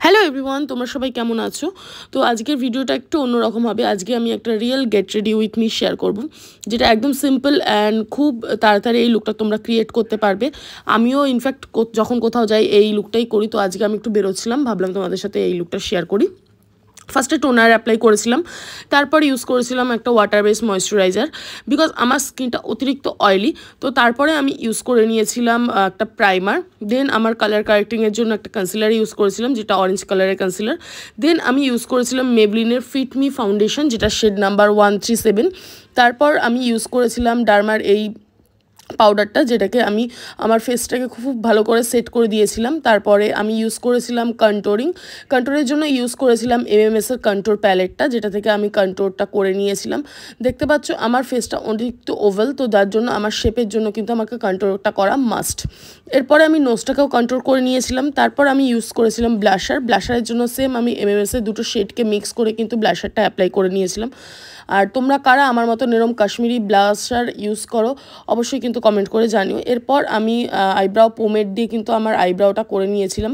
Hello everyone, তোমরা সবাই কেমন আছো? তো আজকের ভিডিওটা একটু অন্যরকম হবে। আজকে আমি একটা real get ready with me share করব, যেটা একদম সিম্পল অ্যান্ড খুব তাড়াতাড়ি এই লুকটা তোমরা ক্রিয়েট করতে পারবে। আমিও ইনফ্যাক্ট যখন কোথাও যাই এই লুকটাই করি। তো আজকে আমি একটু বেরোচ্ছিলাম, ভাবলাম তোমাদের সাথে এই লুকটা শেয়ার করি। ফার্স্টে টোনার অ্যাপ্লাই করেছিলাম, তারপর ইউজ করেছিলাম একটা ওয়াটার বেস ময়েশ্চারাইজার, বিকজ আমার স্কিনটা অতিরিক্ত অয়েলি। তো তারপরে আমি ইউজ করে নিয়েছিলাম একটা প্রাইমার। দেন আমার কালার কারেক্টিংয়ের জন্য একটা কনসিলার ইউজ করেছিলাম, যেটা অরেঞ্জ কালারের কনসিলার। দেন আমি ইউজ করেছিলাম মেবলিনের ফিট মি ফাউন্ডেশন, যেটা শেড নাম্বার 137। তারপর আমি ইউজ করেছিলাম ডার্মার এই পাউডারটা, যেটাকে আমি আমার ফেসটাকে খুব ভালো করে সেট করে দিয়েছিলাম। তারপরে আমি ইউজ করেছিলাম কন্ট্রোরের জন্য ইউজ করেছিলাম এমএমএসের কন্ট্রোর প্যালেটটা, যেটা থেকে আমি কন্ট্রোরটা করে নিয়েছিলাম। দেখতে পাচ্ছ আমার ফেসটা অতিরিক্ত ওভাল, তো যার জন্য আমার শেপের জন্য কিন্তু আমাকে কন্ট্রোরটা করা মাস্ট। এরপরে আমি নোজটাকেও কন্ট্রোল করে নিয়েছিলাম। তারপর আমি ইউজ করেছিলাম ব্লাশারের জন্য সেম আমি এমএমএসের দুটো শেডকে মিক্স করে কিন্তু ব্লাশারটা অ্যাপ্লাই করে নিয়েছিলাম। আর তোমরা কারা আমার মতো এরকম কাশ্মীরি ব্লাশার ইউজ করো অবশ্যই কিন্তু কমেন্ট করে জানিও। এরপর আমি আইব্রাও পোমেড দিয়ে কিন্তু আমার আইব্রাওটা করে নিয়েছিলাম।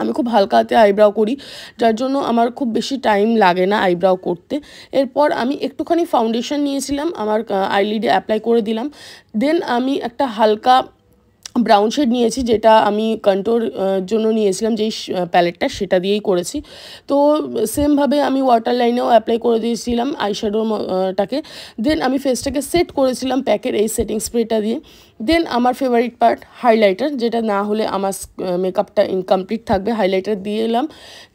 আমি খুব হালকা হাতে আইব্রাও করি, যার জন্য আমার খুব বেশি টাইম লাগে না আইব্রাও করতে। এরপর আমি একটুখানি ফাউন্ডেশন নিয়েছিলাম, আমার আইলিডে অ্যাপ্লাই করে দিলাম। দেন আমি একটা হালকা ব্রাউন শেড নিয়েছি, যেটা আমি কন্ট্রোর জন্য নিয়েছিলাম, যেই প্যালেটটা সেটা দিয়েই করেছি। তো সেমভাবে আমি ওয়াটার লাইনেও অ্যাপ্লাই করে দিয়েছিলাম আইশ্যাডোটাকে। দেন আমি ফেসটাকে সেট করেছিলাম প্যাকের এই সেটিং স্প্রেটা দিয়ে। দেন আমার ফেভারিট পার্ট হাইলাইটার, যেটা না হলে আমার মেকআপটা ইনকমপ্লিট থাকবে, হাইলাইটার দিয়ে এলাম।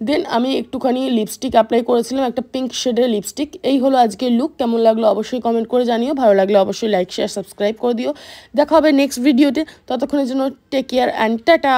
দেন আমি একটুখানি লিপস্টিক অ্যাপ্লাই করেছিলাম, একটা পিঙ্ক শেডের লিপস্টিক। এই হলো আজকের লুক। কেমন লাগলো অবশ্যই কমেন্ট করে জানিও, ভালো লাগলে অবশ্যই লাইক শেয়ার সাবস্ক্রাইব করে দিও। দেখা হবে নেক্সট ভিডিওতে, ততক্ষণের জন্য টেক কেয়ার অ্যান্ড টাটা।